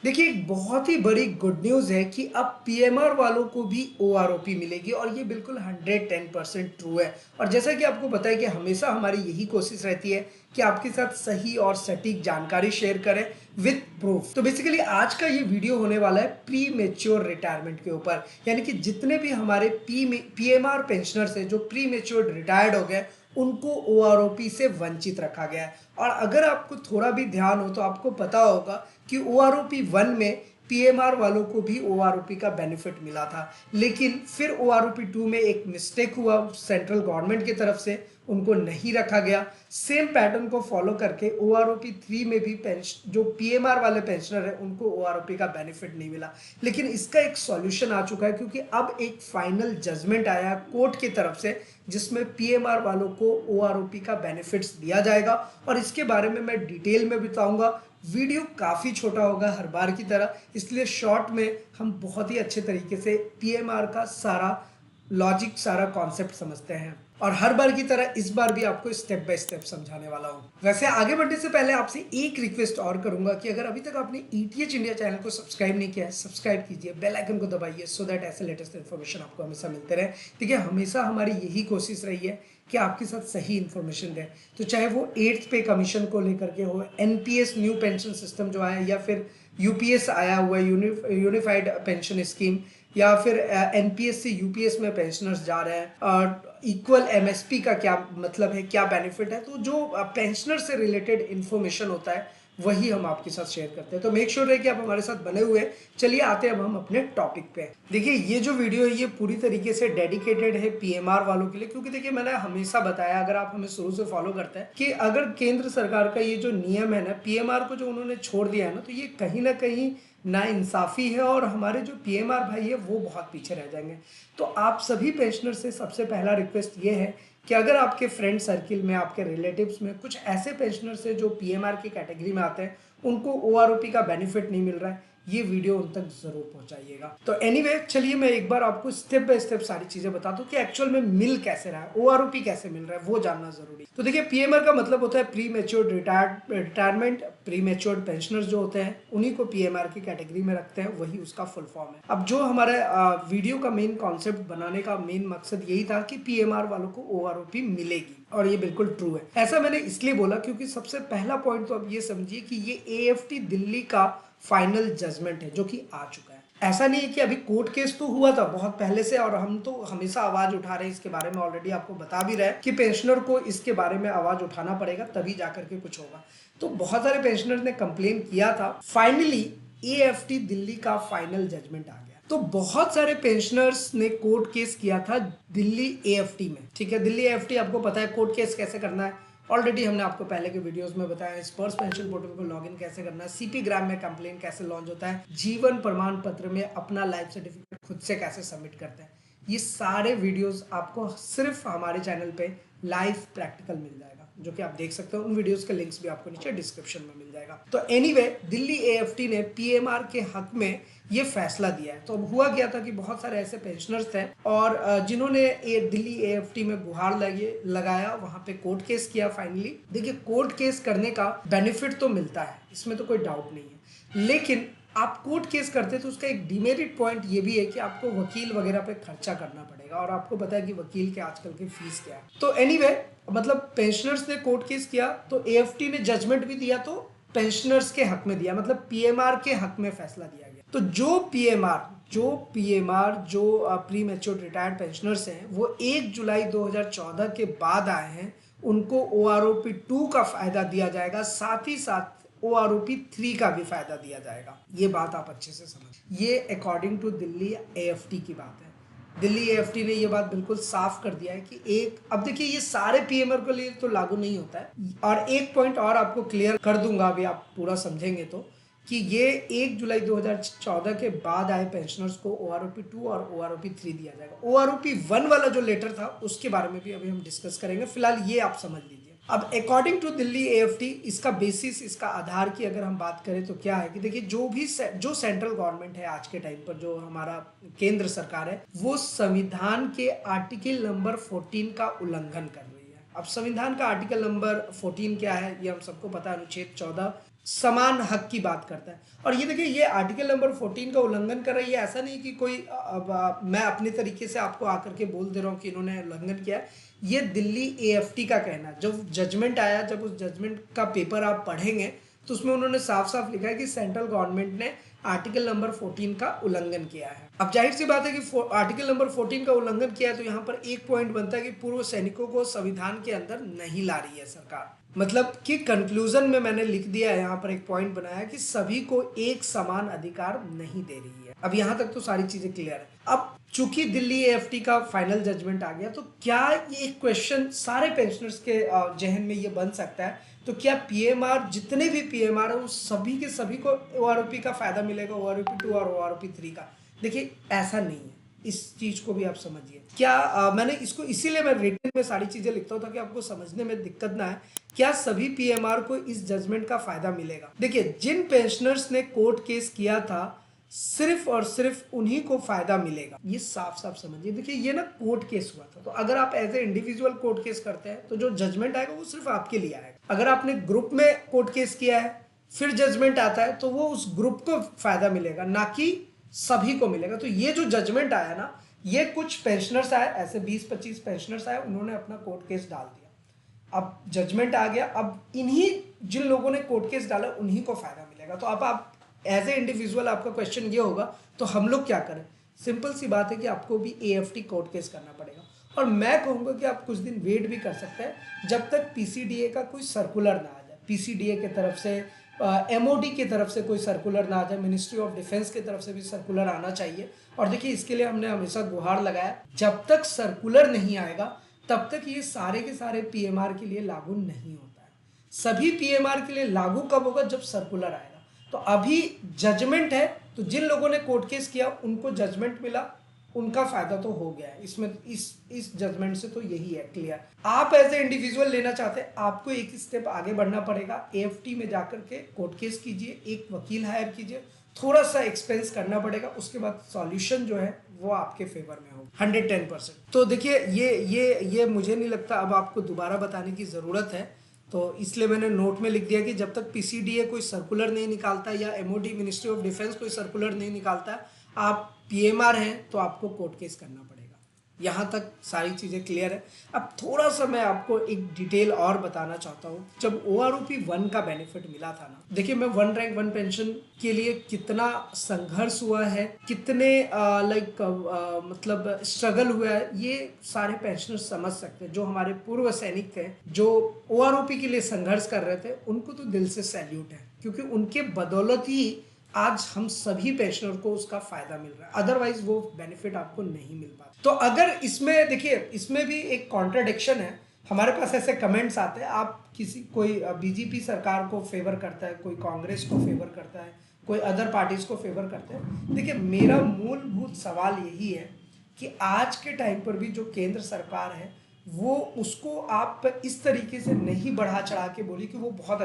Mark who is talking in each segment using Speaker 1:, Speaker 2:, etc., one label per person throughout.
Speaker 1: देखिए, एक बहुत ही बड़ी गुड न्यूज़ है कि अब पीएमआर वालों को भी ओआरओपी मिलेगी और ये बिल्कुल 110% ट्रू है। और जैसा कि आपको पता है कि हमेशा हमारी यही कोशिश रहती है कि आपके साथ सही और सटीक जानकारी शेयर करें विद प्रूफ। तो बेसिकली आज का ये वीडियो होने वाला है प्री मेच्योर रिटायरमेंट के ऊपर, यानी कि जितने भी हमारे पीएमआर पेंशनर्स हैं जो प्री मेच्योर रिटायर्ड हो गए उनको ओआरओपी से वंचित रखा गया है। और अगर आपको थोड़ा भी ध्यान हो तो आपको पता होगा कि ओआरओपी 1 में पीएमआर वालों को भी ओआरओपी का बेनिफिट मिला था, लेकिन फिर ओआरओपी 2 में एक मिस्टेक हुआ सेंट्रल गवर्नमेंट की तरफ से, उनको नहीं रखा गया। सेम पैटर्न को फॉलो करके ओआरओपी 3 में भी जो पीएमआर वाले पेंशनर है उनको ओआरओपी का बेनिफिट नहीं मिला। लेकिन इसका एक सॉल्यूशन आ चुका है, क्योंकि अब एक फाइनल जजमेंट आया कोर्ट की तरफ से जिसमें पीएमआर वालों को ओआरओपी का बेनिफिट्स दिया जाएगा। और इसके बारे में मैं डिटेल में बताऊंगा। वीडियो काफ़ी छोटा होगा हर बार की तरह, इसलिए शॉर्ट में हम बहुत ही अच्छे तरीके से पीएमआर का सारा लॉजिक, सारा कॉन्सेप्ट समझते हैं। और हर बार की तरह इस बार भी आपको स्टेप बाय स्टेप समझाने वाला हूँ। वैसे आगे बढ़ने से पहले आपसे एक रिक्वेस्ट और करूंगा कि अगर अभी तक आपने ईटीएच इंडिया चैनल को सब्सक्राइब नहीं किया है, सब्सक्राइब कीजिए, बेल आइकन को दबाइए, सो दैट ऐसे लेटेस्ट इन्फॉर्मेशन आपको हमेशा मिलते रहे। देखिए, हमेशा हमारी यही कोशिश रही है कि आपके साथ सही इन्फॉर्मेशन दे, तो चाहे वो 8th पे कमीशन को लेकर के हो, एनपीएस न्यू पेंशन सिस्टम जो आया, या फिर यूपीएस आया हुआ यूनिफाइड पेंशन स्कीम, या फिर एनपीएस से यूपीएस में पेंशनर्स जा रहे हैं, और इक्वल एमएसपी का क्या मतलब है, क्या बेनिफिट है। तो जो पेंशनर से रिलेटेड इन्फॉर्मेशन होता है वही हम आपके साथ शेयर करते हैं। तो मेक श्योर है कि आप हमारे साथ बने हुए हैं। चलिए आते हैं अब हम अपने टॉपिक पे। देखिए, ये जो वीडियो है ये पूरी तरीके से डेडिकेटेड है पीएमआर वालों के लिए, क्योंकि देखिए मैंने हमेशा बताया, अगर आप हमें शुरू से फॉलो करते हैं, कि अगर केंद्र सरकार का ये जो नियम है ना, पीएमआर को जो उन्होंने छोड़ दिया है ना, तो ये कहीं ना कहीं नाइंसाफ़ी है और हमारे जो पीएमआर भाई है वो बहुत पीछे रह जाएंगे। तो आप सभी पेंशनर से सबसे पहला रिक्वेस्ट ये है कि अगर आपके फ्रेंड सर्किल में, आपके रिलेटिव्स में कुछ ऐसे पेंशनर्स हैं जो पीएमआर की कैटेगरी में आते हैं, उनको ओआरओपी का बेनिफिट नहीं मिल रहा है, ये वीडियो उन तक जरूर पहुंचाइएगा। तो एनीवे, चलिए मैं एक बार आपको स्टेप बाय स्टेप सारी चीजें बता दूं कि एक्चुअल में मिल कैसे रहा है, ओआरओपी कैसे मिल रहा है, वो जानना जरूरी। तो देखिए, पीएमआर का मतलब होता है pre matured retirement. Pre matured pensioners जो होते हैं उन्हीं को पीएमआर की कैटेगरी में रखते हैं, वही उसका फुल फॉर्म है। अब जो हमारे वीडियो का मेन कॉन्सेप्ट बनाने का मेन मकसद यही था कि पीएमआर वालों को ओआरओपी मिलेगी, और ये बिल्कुल ट्रू है। ऐसा मैंने इसलिए बोला क्योंकि सबसे पहला पॉइंट तो अब ये समझिए कि ये एएफटी दिल्ली का फाइनल जजमेंट है जो कि आ चुका है। ऐसा नहीं है कि अभी कोर्ट केस तो हुआ था बहुत पहले से, और हम तो हमेशा आवाज उठा रहे हैं इसके बारे में, ऑलरेडी आपको बता भी रहे हैं कि पेंशनर को इसके बारे में आवाज उठाना पड़ेगा, तभी जाकर के कुछ होगा। तो बहुत सारे पेंशनर ने कंप्लेन किया था। फाइनली एएफटी दिल्ली का फाइनल जजमेंट आ गया। तो बहुत सारे पेंशनर्स ने कोर्ट केस किया था दिल्ली एएफटी में। ठीक है, दिल्ली एएफटी आपको पता है कोर्ट केस कैसे करना है, ऑलरेडी हमने आपको पहले के वीडियोस में बताया। स्पर्श पेंशन पोर्टल को लॉगिन कैसे करना है, सीपी ग्राम में कंप्लेन कैसे लॉन्च होता है, जीवन प्रमाण पत्र में अपना लाइफ सर्टिफिकेट खुद से कैसे सबमिट करते हैं, ये सारे वीडियोस आपको सिर्फ हमारे चैनल पे लाइव प्रैक्टिकल मिल जाएगा, जो कि आप देख सकते हो। उन वीडियोस के लिंक्स भी आपको नीचे डिस्क्रिप्शन में मिल जाएगा। तो एनीवे, दिल्ली एएफटी ने पीएमआर के हक में ये फैसला दिया है। तो अब हुआ क्या था कि बहुत सारे ऐसे पेंशनर्स थे और जिन्होंने दिल्ली एएफटी में गुहार लगाया, वहां पे कोर्ट केस किया। फाइनली देखिए, कोर्ट केस करने का बेनिफिट तो मिलता है, इसमें तो कोई डाउट नहीं है, लेकिन आप कोर्ट केस करते तो उसका एक डिमेरिट पॉइंट ये भी है कि आपको वकील वगैरह पे खर्चा करना पड़ेगा, और आपको पता है कि वकील के आजकल की फीस क्या है। तो एनीवे, मतलब पेंशनर्स ने कोर्ट केस किया तो एएफटी ने जजमेंट भी दिया, तो पेंशनर्स के हक में दिया, मतलब पीएमआर के हक में फैसला दिया गया। तो जो पीएमआर जो प्री मैच्योर्ड रिटायर्ड पेंशनर्स हैं वो 1 जुलाई 2014 के बाद आए हैं, उनको ओआरओपी 2 का फायदा दिया जाएगा, साथ ही साथ ओआरओपी 3 का भी फायदा दिया जाएगा। ये बात आप अच्छे से समझ, ये अकॉर्डिंग टू दिल्ली एएफटी की बात है। दिल्ली एएफटी ने ये बात बिल्कुल साफ कर दिया है कि अब देखिए, ये सारे पीएमआर के लिए तो लागू नहीं होता है। और एक पॉइंट और आपको क्लियर कर दूंगा, अभी आप पूरा समझेंगे तो, कि ये 1 जुलाई 2014 के बाद आए पेंशनर्स को ओआरओपी 2 और ओआरओपी 3 दिया जाएगा। ओआरओपी 1 वाला जो लेटर था उसके बारे में भी अभी हम डिस्कस करेंगे, फिलहाल ये आप समझ लीजिए। अब अकॉर्डिंग टू दिल्ली एएफटी, इसका बेसिस, इसका आधार की अगर हम बात करें तो क्या है कि देखिए, जो सेंट्रल गवर्नमेंट है आज के टाइम पर, जो हमारा केंद्र सरकार है, वो संविधान के आर्टिकल नंबर 14 का उल्लंघन कर रही है। अब संविधान का आर्टिकल नंबर 14 क्या है, ये हम सबको पता है, अनुच्छेद 14 समान हक की बात करता है। और ये देखिए ये आर्टिकल नंबर 14 का उल्लंघन कर रहा है। ये ऐसा नहीं कि कोई मैं अपने तरीके से आपको आकर के बोल दे रहा हूँ कि इन्होंने उल्लंघन किया है। ये दिल्ली एएफटी का कहना है। जब जजमेंट आया, जब उस जजमेंट का पेपर आप पढ़ेंगे तो उसमें उन्होंने साफ साफ लिखा है कि सेंट्रल गवर्नमेंट ने आर्टिकल नंबर 14 का उल्लंघन किया है। अब जाहिर सी बात है कि आर्टिकल नंबर 14 का उल्लंघन किया है तो यहाँ पर एक पॉइंट बनता है कि पूर्व सैनिकों को संविधान के अंदर नहीं ला रही है सरकार। मतलब कि कंक्लूजन में मैंने लिख दिया है, यहाँ पर एक पॉइंट बनाया कि सभी को एक समान अधिकार नहीं दे रही है। अब यहाँ तक तो सारी चीजें क्लियर है। अब चूंकि दिल्ली एएफटी का फाइनल जजमेंट आ गया तो क्या ये एक क्वेश्चन सारे पेंशनर्स के जहन में ये बन सकता है, तो क्या पीएमआर, जितने भी पीएमआर है, उस सभी के सभी को ओआरओपी का फायदा मिलेगा, ओआरओपी 2 और ओआरओपी 3 का? देखिए ऐसा नहीं है, इस चीज को भी आप समझिए। क्या मैंने इसको इसीलिए मैं रिटन में सारी चीजें लिखता हूँ ताकि आपको समझने में दिक्कत ना आए। क्या सभी पीएमआर को इस जजमेंट का फायदा मिलेगा? देखिए जिन पेंशनर्स ने कोर्ट केस किया था सिर्फ और सिर्फ उन्हीं को फायदा मिलेगा, ये साफ साफ समझिए। देखिए ये ना कोर्ट केस हुआ था, तो अगर आप as a individual court case करते हैं तो जो जजमेंट आएगा वो सिर्फ आपके लिए आएगा। अगर आपने ग्रुप में कोर्ट केस किया है फिर जजमेंट आता है तो वो उस ग्रुप को फायदा मिलेगा, ना कि सभी को मिलेगा। तो ये जो जजमेंट आया ना, ये कुछ पेंशनर्स आए, ऐसे 20-25 पेंशनर्स आए, उन्होंने अपना कोर्ट केस डाल दिया। अब जजमेंट आ गया, अब इन्हीं जिन लोगों ने कोर्ट केस डाला उन्हीं को फायदा मिलेगा। तो अब आप एज ए इंडिविजुअल आपका क्वेश्चन ये होगा तो हम लोग क्या करें? सिंपल सी बात है कि आपको भी एएफटी कोर्ट केस करना पड़ेगा। और मैं कहूँगा कि आप कुछ दिन वेट भी कर सकते हैं जब तक पीसीडीए का कोई सर्कुलर ना आ जाए, पीसीडीए की तरफ से, एमओडी की तरफ से कोई सर्कुलर ना आ जाए, मिनिस्ट्री ऑफ डिफेंस की तरफ से भी सर्कुलर आना चाहिए। और देखिए इसके लिए हमने हमेशा गुहार लगाया, जब तक सर्कुलर नहीं आएगा तब तक ये सारे के सारे पीएमआर के लिए लागू नहीं होता है। सभी पीएमआर के लिए लागू कब होगा? जब सर्कुलर आएगा। तो अभी जजमेंट है, तो जिन लोगों ने कोर्ट केस किया उनको जजमेंट मिला, उनका फायदा तो हो गया है इसमें। इस जजमेंट से तो यही है क्लियर। आप एज ए इंडिविजुअल लेना चाहते हैं, आपको एक स्टेप आगे बढ़ना पड़ेगा। एएफटी में जाकर के कोर्ट केस कीजिए, एक वकील हायर कीजिए, थोड़ा सा एक्सपेंस करना पड़ेगा, उसके बाद सॉल्यूशन जो है वो आपके फेवर में होगा 110%। तो देखिए ये मुझे नहीं लगता अब आपको दोबारा बताने की ज़रूरत है, तो इसलिए मैंने नोट में लिख दिया कि जब तक पीसीडीए कोई सर्कुलर नहीं निकालता या एमओडी, मिनिस्ट्री ऑफ डिफेंस कोई सर्कुलर नहीं निकालता, आप पीएमआर हैं तो आपको कोर्ट केस करना पड़ेगा। यहाँ तक सारी चीज़ें क्लियर है। अब थोड़ा सा मैं आपको एक डिटेल और बताना चाहता हूँ। जब ओआरओपी 1 का बेनिफिट मिला था ना, देखिए मैं 1 रैंक 1 पेंशन के लिए कितना संघर्ष हुआ है, कितने मतलब स्ट्रगल हुआ है, ये सारे पेंशनर समझ सकते हैं। जो हमारे पूर्व सैनिक थे जो ओआरओपी के लिए संघर्ष कर रहे थे, उनको तो दिल से सैल्यूट है, क्योंकि उनके बदौलत ही आज हम सभी पेंशनर को उसका फायदा मिल रहा है, अदरवाइज वो बेनिफिट आपको नहीं मिल पाता। तो अगर इसमें देखिए, इसमें भी एक कॉन्ट्राडिक्शन है। हमारे पास ऐसे कमेंट्स आते हैं, आप कोई बीजेपी सरकार को फेवर करता है, कोई कांग्रेस को फेवर करता है, कोई अदर पार्टीज को फेवर करते हैं। देखिए मेरा मूलभूत सवाल यही है कि आज के टाइम पर भी जो केंद्र सरकार है वो उसको आप इस तरीके से नहीं बढ़ा चढ़ा के बोली कि वो बहुत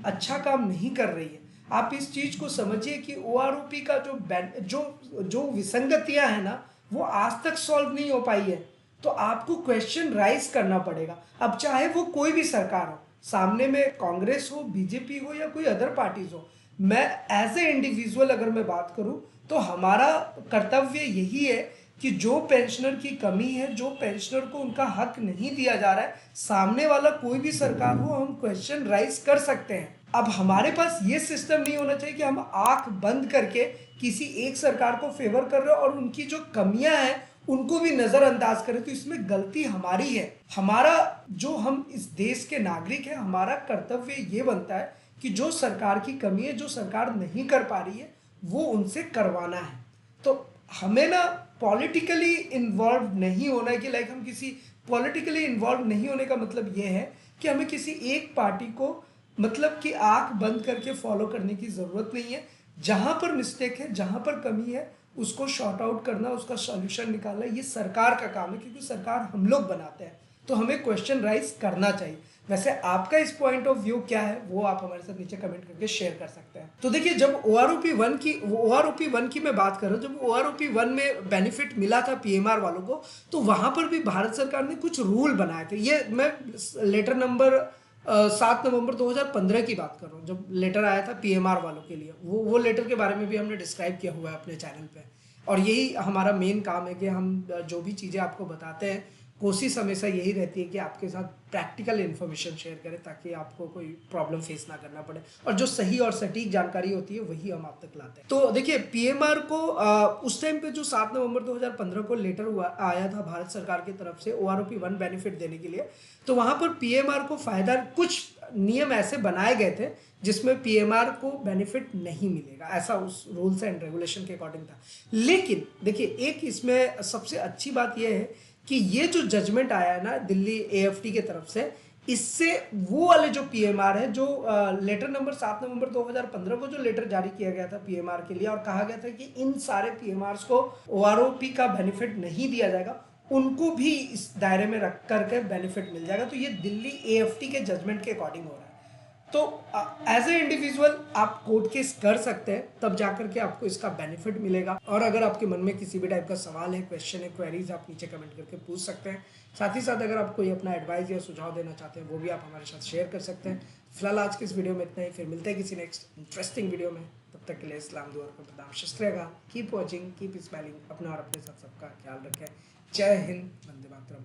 Speaker 1: अच्छा काम नहीं कर रही है। आप इस चीज को समझिए कि ओआरओपी का जो विसंगतियां हैं ना, वो आज तक सॉल्व नहीं हो पाई है। तो आपको क्वेश्चन राइज करना पड़ेगा। अब चाहे वो कोई भी सरकार हो, सामने में कांग्रेस हो, बीजेपी हो या कोई अदर पार्टीज हो, मैं एज ए इंडिविजुअल अगर मैं बात करूं तो हमारा कर्तव्य यही है कि जो पेंशनर की कमी है, जो पेंशनर को उनका हक नहीं दिया जा रहा है, सामने वाला कोई भी सरकार हो, हम क्वेश्चन राइज कर सकते हैं। अब हमारे पास ये सिस्टम नहीं होना चाहिए कि हम आंख बंद करके किसी एक सरकार को फेवर कर रहे हो और उनकी जो कमियां हैं उनको भी नजरअंदाज करें। तो इसमें गलती हमारी है। हमारा जो, हम इस देश के नागरिक हैं, हमारा कर्तव्य ये बनता है कि जो सरकार की कमी है, जो सरकार नहीं कर पा रही है, वो उनसे करवाना है। तो हमें ना पॉलिटिकली इन्वॉल्व नहीं होना है कि हम किसी पॉलिटिकली इन्वॉल्व नहीं होने का मतलब ये है कि हमें किसी एक पार्टी को मतलब कि आंख बंद करके फॉलो करने की जरूरत नहीं है। जहां पर मिस्टेक है, जहां पर कमी है, उसको शॉर्ट आउट करना, उसका सॉल्यूशन निकालना, ये सरकार का काम है, क्योंकि सरकार हम लोग बनाते हैं। तो हमें क्वेश्चन राइज करना चाहिए। वैसे आपका इस पॉइंट ऑफ व्यू क्या है वो आप हमारे साथ नीचे कमेंट करके शेयर कर सकते हैं। तो देखिए जब ओआरओपी 1 की मैं बात कर रहा हूँ, जब ओआरओपी 1 में बेनिफिट मिला था पीएमआर वालों को, तो वहां पर भी भारत सरकार ने कुछ रूल बनाए थे। ये मैं लेटर नंबर 7 नवंबर 2015 की बात कर रहा हूँ, जब लेटर आया था पीएमआर वालों के लिए। वो लेटर के बारे में भी हमने डिस्क्राइब किया हुआ है अपने चैनल पे। और यही हमारा मेन काम है कि हम जो भी चीज़ें आपको बताते हैं, कोशिश हमेशा यही रहती है कि आपके साथ प्रैक्टिकल इन्फॉर्मेशन शेयर करें, ताकि आपको कोई प्रॉब्लम फेस ना करना पड़े, और जो सही और सटीक जानकारी होती है वही हम आप तक लाते हैं। तो देखिए, पीएमआर को उस टाइम पे जो 7 नवंबर 2015 को लेटर हुआ आया था भारत सरकार की तरफ से ओआरओपी 1 बेनिफिट देने के लिए, तो वहां पर पीएमआर को फायदा, कुछ नियम ऐसे बनाए गए थे जिसमें पीएमआर को बेनिफिट नहीं मिलेगा, ऐसा उस रूल्स एंड रेगुलेशन के अकॉर्डिंग था। लेकिन देखिए, एक इसमें सबसे अच्छी बात यह है कि ये जो जजमेंट आया है ना दिल्ली एएफटी के तरफ से, इससे वो वाले जो पीएमआर है, जो लेटर नंबर 7 नवंबर 2015 को जो लेटर जारी किया गया था पीएमआर के लिए, और कहा गया था कि इन सारे पीएमआर को ओआरओपी का बेनिफिट नहीं दिया जाएगा, उनको भी इस दायरे में रख करके बेनिफिट मिल जाएगा। तो ये दिल्ली एएफटी के जजमेंट के अकॉर्डिंग हो रहा है। तो एज ए इंडिविजुअल आप कोर्ट केस कर सकते हैं, तब जाकर के आपको इसका बेनिफिट मिलेगा। और अगर आपके मन में किसी भी टाइप का सवाल है, क्वेश्चन है, क्वेरीज, आप नीचे कमेंट करके पूछ सकते हैं। साथ ही साथ अगर आप कोई अपना एडवाइस या सुझाव देना चाहते हैं, वो भी आप हमारे साथ शेयर कर सकते हैं। फिलहाल आज की इस वीडियो में इतना ही, फिर मिलते हैं किसी नेक्स्ट इंटरेस्टिंग वीडियो में। तब तक के लिए इस्लाम दुआ और प्रदाम शस्त्रेगा। कीप वॉचिंग, कीप स्माइलिंग, अपना और अपने साथ सबका ख्याल रखें। जय हिंद, वंदे मातरम।